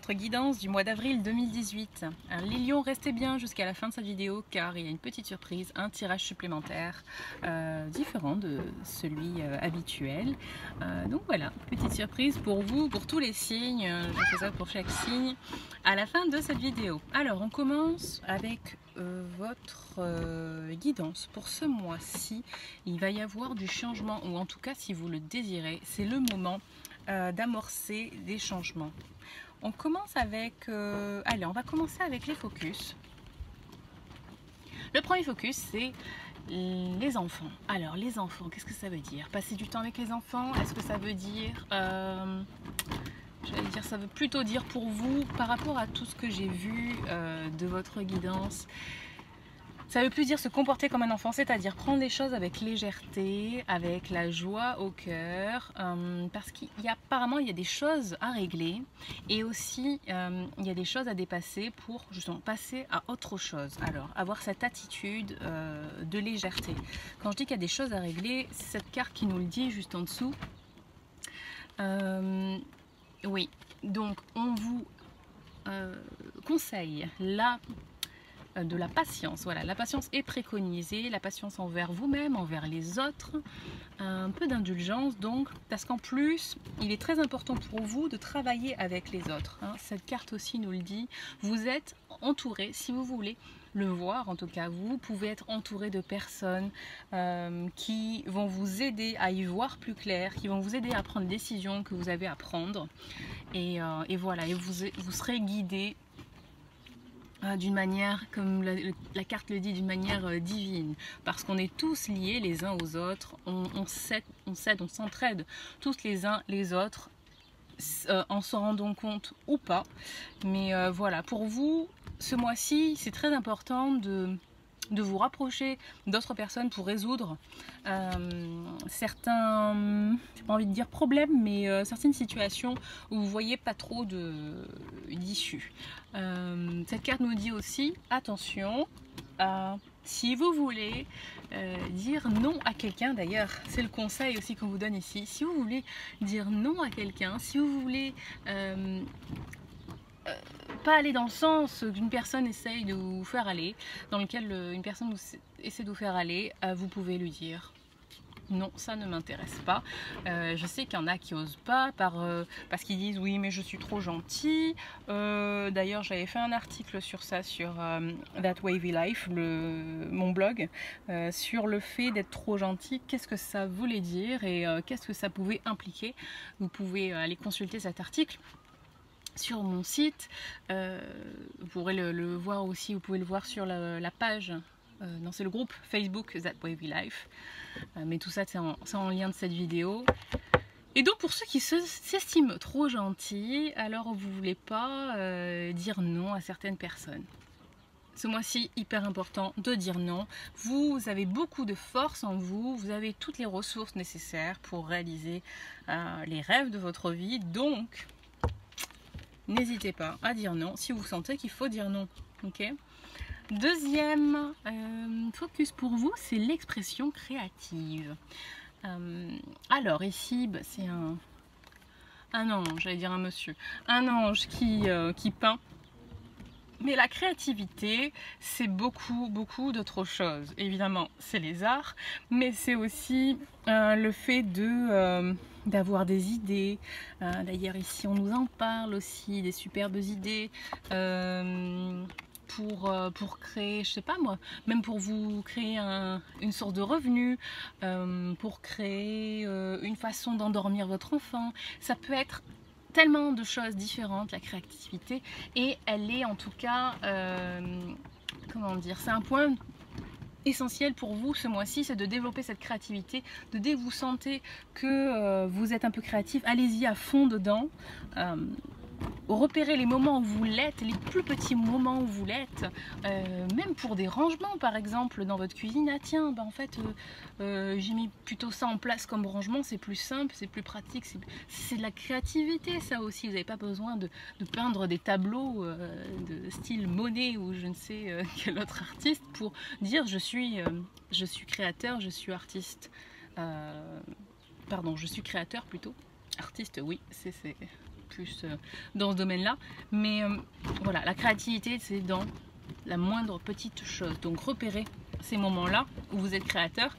votre guidance du mois d'avril 2018. Les lions, restez bien jusqu'à la fin de cette vidéo car il y a une petite surprise, un tirage supplémentaire différent de celui habituel. Donc voilà, petite surprise pour vous, pour tous les signes. Je fais ça pour chaque signe à la fin de cette vidéo. Alors on commence avec votre guidance pour ce mois-ci. Il va y avoir du changement, ou en tout cas si vous le désirez, c'est le moment d'amorcer des changements. On commence avec allez, on va commencer avec les focus. Le premier focus, c'est les enfants. Alors les enfants, qu'est-ce que ça veut dire? Passer du temps avec les enfants, est-ce que ça veut dire j'allais dire, ça veut plutôt dire pour vous, par rapport à tout ce que j'ai vu de votre guidance, ça veut plus dire se comporter comme un enfant, c'est-à-dire prendre les choses avec légèreté, avec la joie au cœur, parce qu'apparemment il y a des choses à régler et aussi il y a des choses à dépasser pour justement passer à autre chose. Alors avoir cette attitude de légèreté. Quand je dis qu'il y a des choses à régler, c'est cette carte qui nous le dit juste en dessous. Oui, donc on vous conseille de la patience. Voilà, la patience est préconisée, la patience envers vous-même, envers les autres, un peu d'indulgence donc, parce qu'en plus, il est très important pour vous de travailler avec les autres. Cette carte aussi nous le dit, vous êtes entouré, si vous voulez le voir, en tout cas, vous pouvez être entouré de personnes qui vont vous aider à y voir plus clair, qui vont vous aider à prendre les décisions que vous avez à prendre. Et voilà, et vous serez guidé d'une manière, comme la carte le dit, d'une manière divine, parce qu'on est tous liés les uns aux autres, on s'aide, on s'entraide tous les uns les autres, en s'en rendant compte ou pas. Mais voilà, pour vous, ce mois-ci, c'est très important de vous rapprocher d'autres personnes pour résoudre certains, j'ai pas envie de dire problèmes, mais certaines situations où vous voyez pas trop d'issue. Cette carte nous dit aussi, attention, si vous voulez dire non à quelqu'un, d'ailleurs c'est le conseil aussi qu'on vous donne ici, si vous voulez dire non à quelqu'un, si vous voulez pas aller dans le sens qu'une personne essaye de vous faire aller, dans lequel une personne essaie de vous faire aller, vous pouvez lui dire non, ça ne m'intéresse pas. Je sais qu'il y en a qui osent pas parce qu'ils disent oui mais je suis trop gentil. D'ailleurs j'avais fait un article sur ça sur That Wavy Life, mon blog, sur le fait d'être trop gentil, qu'est-ce que ça voulait dire et qu'est-ce que ça pouvait impliquer. Vous pouvez aller consulter cet article sur mon site. Vous pourrez le voir aussi, vous pouvez le voir sur la page, non c'est le groupe Facebook That Wavy Life, mais tout ça c'est en lien de cette vidéo. Et donc pour ceux qui s'estiment trop gentils, alors vous voulez pas dire non à certaines personnes. Ce mois-ci, hyper important de dire non. Vous avez beaucoup de force en vous, vous avez toutes les ressources nécessaires pour réaliser les rêves de votre vie, donc n'hésitez pas à dire non si vous sentez qu'il faut dire non. Ok. Deuxième focus pour vous, c'est l'expression créative. Alors ici, bah, c'est un ange, j'allais dire un monsieur, un ange qui peint. Mais la créativité, c'est beaucoup d'autres choses. Évidemment, c'est les arts, mais c'est aussi le fait d'avoir des idées. D'ailleurs, ici, on nous en parle aussi, des superbes idées pour créer, je sais pas moi, même pour vous créer une source de revenu, pour créer une façon d'endormir votre enfant. Ça peut être tellement de choses différentes, la créativité, et elle est en tout cas, comment dire, c'est un point essentiel pour vous ce mois-ci, c'est de développer cette créativité. Dès que vous sentez que vous êtes un peu créatif, allez-y à fond dedans. Repérez les moments où vous l'êtes, les plus petits moments où vous l'êtes, même pour des rangements par exemple dans votre cuisine. Ah tiens, bah en fait j'ai mis plutôt ça en place comme rangement, c'est plus simple, c'est plus pratique, c'est de la créativité ça aussi. Vous n'avez pas besoin de peindre des tableaux de style Monet ou je ne sais quel autre artiste pour dire je suis créateur, je suis artiste, pardon, je suis créateur plutôt, artiste oui, c'est plus dans ce domaine-là. Mais voilà, la créativité, c'est dans la moindre petite chose. Donc repérez ces moments-là où vous êtes créateur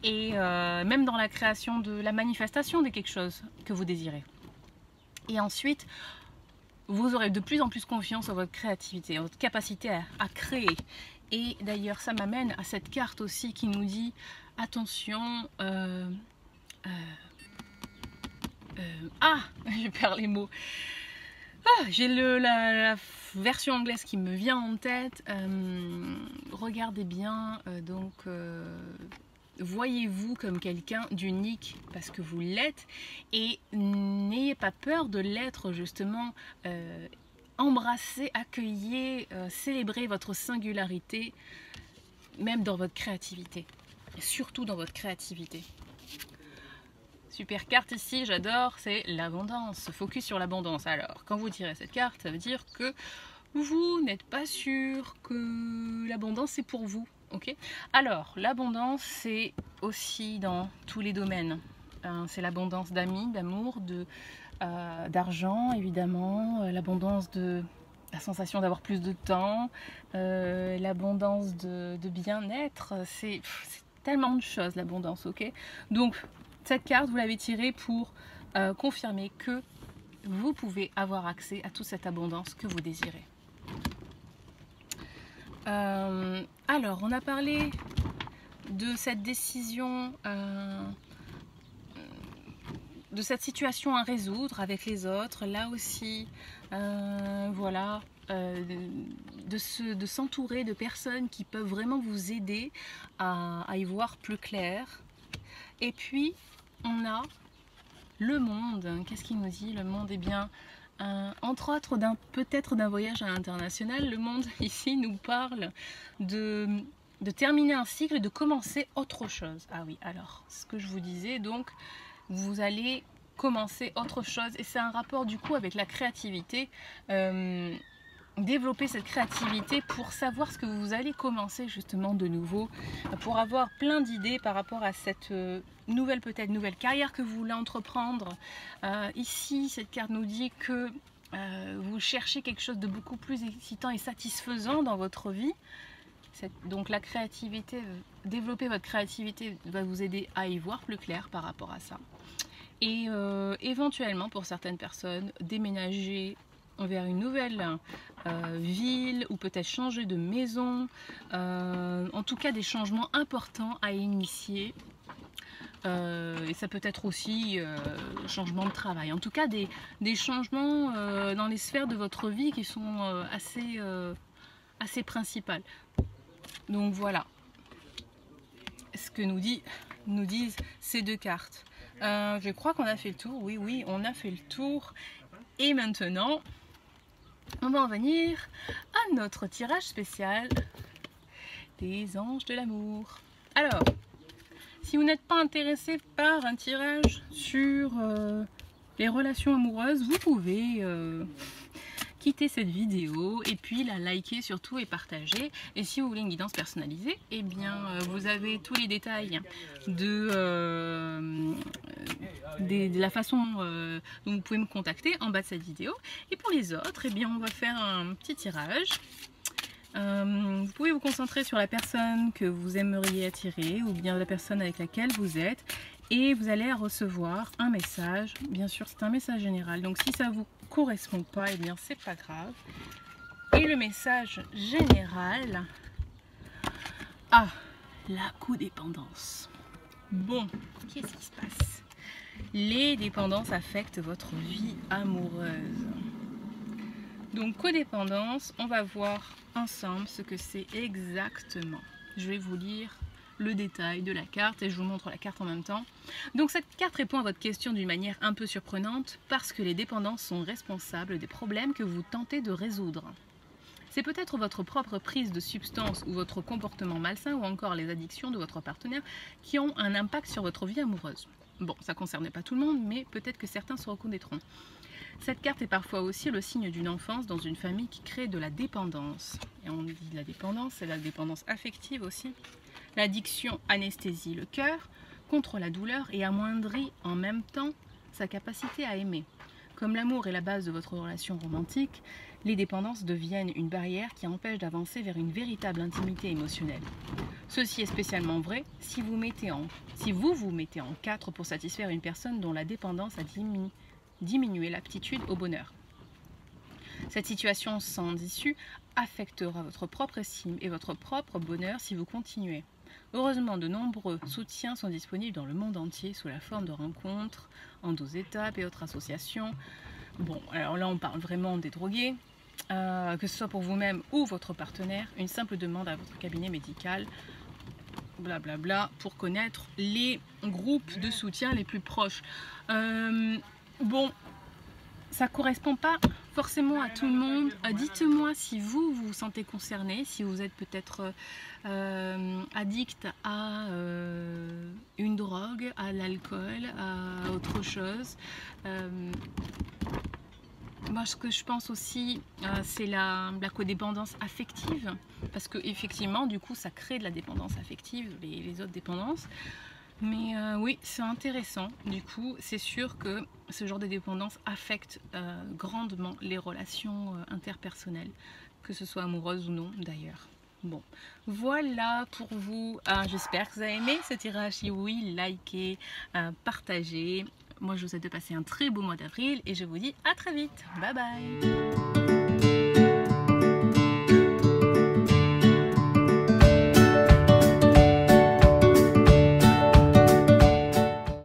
et même dans la création de la manifestation de quelque chose que vous désirez. Et ensuite, vous aurez de plus en plus confiance en votre créativité, en votre capacité à créer. Et d'ailleurs, ça m'amène à cette carte aussi qui nous dit attention. Je perds les mots. J'ai la version anglaise qui me vient en tête. Regardez bien, voyez-vous comme quelqu'un d'unique parce que vous l'êtes et n'ayez pas peur de l'être justement. Embrassez, accueillez, célébrez votre singularité, même dans votre créativité, et surtout dans votre créativité. Super carte ici, j'adore, c'est l'abondance, focus sur l'abondance. Alors, quand vous tirez cette carte, ça veut dire que vous n'êtes pas sûr que l'abondance c'est pour vous, ok? Alors, l'abondance c'est aussi dans tous les domaines. C'est l'abondance d'amis, d'amour, d'argent évidemment, l'abondance de la sensation d'avoir plus de temps, l'abondance de bien-être, c'est tellement de choses l'abondance, ok? Donc, cette carte, vous l'avez tirée pour confirmer que vous pouvez avoir accès à toute cette abondance que vous désirez. Alors, on a parlé de cette décision, de cette situation à résoudre avec les autres. Là aussi, voilà, de s'entourer de personnes qui peuvent vraiment vous aider à y voir plus clair. Et puis, on a le monde. Qu'est-ce qu'il nous dit? Le monde, eh bien, entre autres, peut-être d'un voyage à l'international. Le monde, ici, nous parle de terminer un cycle et de commencer autre chose. Ah oui, alors, ce que je vous disais, donc, vous allez commencer autre chose. Et c'est un rapport, du coup, avec la créativité. Développer cette créativité pour savoir ce que vous allez commencer justement de nouveau, pour avoir plein d'idées par rapport à cette nouvelle carrière que vous voulez entreprendre. Ici, cette carte nous dit que vous cherchez quelque chose de beaucoup plus excitant et satisfaisant dans votre vie. Donc la créativité, développer votre créativité va vous aider à y voir plus clair par rapport à ça. Et éventuellement, pour certaines personnes, déménager vers une nouvelle ville ou peut-être changer de maison, en tout cas des changements importants à initier. Et ça peut être aussi changement de travail, en tout cas des changements dans les sphères de votre vie qui sont assez principales. Donc voilà ce que nous disent ces deux cartes. Je crois qu'on a fait le tour. Oui, on a fait le tour. Et maintenant, on va en venir à notre tirage spécial des anges de l'amour. Alors, si vous n'êtes pas intéressé par un tirage sur les relations amoureuses, vous pouvez quitter cette vidéo et puis la liker surtout et partager. Et si vous voulez une guidance personnalisée, eh bien vous avez tous les détails de la façon dont vous pouvez me contacter en bas de cette vidéo. Et pour les autres, eh bien on va faire un petit tirage. Vous pouvez vous concentrer sur la personne que vous aimeriez attirer ou bien la personne avec laquelle vous êtes et vous allez recevoir un message. Bien sûr, c'est un message général, donc si ça vous correspond pas, eh bien c'est pas grave. Et le message général, la codépendance. Bon, qu'est-ce qui se passe? Les dépendances affectent votre vie amoureuse. Donc codépendance, on va voir ensemble ce que c'est exactement. Je vais vous lire le détail de la carte et je vous montre la carte en même temps. Donc cette carte répond à votre question d'une manière un peu surprenante parce que les dépendances sont responsables des problèmes que vous tentez de résoudre. C'est peut-être votre propre prise de substance ou votre comportement malsain ou encore les addictions de votre partenaire qui ont un impact sur votre vie amoureuse. Bon, ça ne concerne pas tout le monde, mais peut-être que certains se reconnaîtront. Cette carte est parfois aussi le signe d'une enfance dans une famille qui crée de la dépendance. Et on dit la dépendance, c'est la dépendance affective aussi. L'addiction anesthésie le cœur, contrôle la douleur et amoindrit en même temps sa capacité à aimer. Comme l'amour est la base de votre relation romantique, les dépendances deviennent une barrière qui empêche d'avancer vers une véritable intimité émotionnelle. Ceci est spécialement vrai si vous vous mettez en 4 pour satisfaire une personne dont la dépendance a diminué l'aptitude au bonheur. Cette situation sans issue affectera votre propre estime et votre propre bonheur si vous continuez. Heureusement, de nombreux soutiens sont disponibles dans le monde entier sous la forme de rencontres, en 12 étapes et autres associations. Bon, alors là on parle vraiment des drogués, que ce soit pour vous-même ou votre partenaire, une simple demande à votre cabinet médical, blablabla, pour connaître les groupes de soutien les plus proches. Bon, ça correspond pas forcément à tout le monde. Dites-moi si vous vous sentez concerné, si vous êtes peut-être addict à une drogue, à l'alcool, à autre chose. Moi, ce que je pense aussi, c'est la codépendance affective, parce que effectivement, du coup, ça crée de la dépendance affective, les autres dépendances. Mais oui, c'est intéressant. Du coup, c'est sûr que ce genre de dépendance affecte grandement les relations interpersonnelles, que ce soit amoureuses ou non d'ailleurs. Bon, voilà pour vous. J'espère que vous avez aimé ce tirage. Si oui, likez, partagez. Moi, je vous souhaite de passer un très beau mois d'avril et je vous dis à très vite. Bye bye.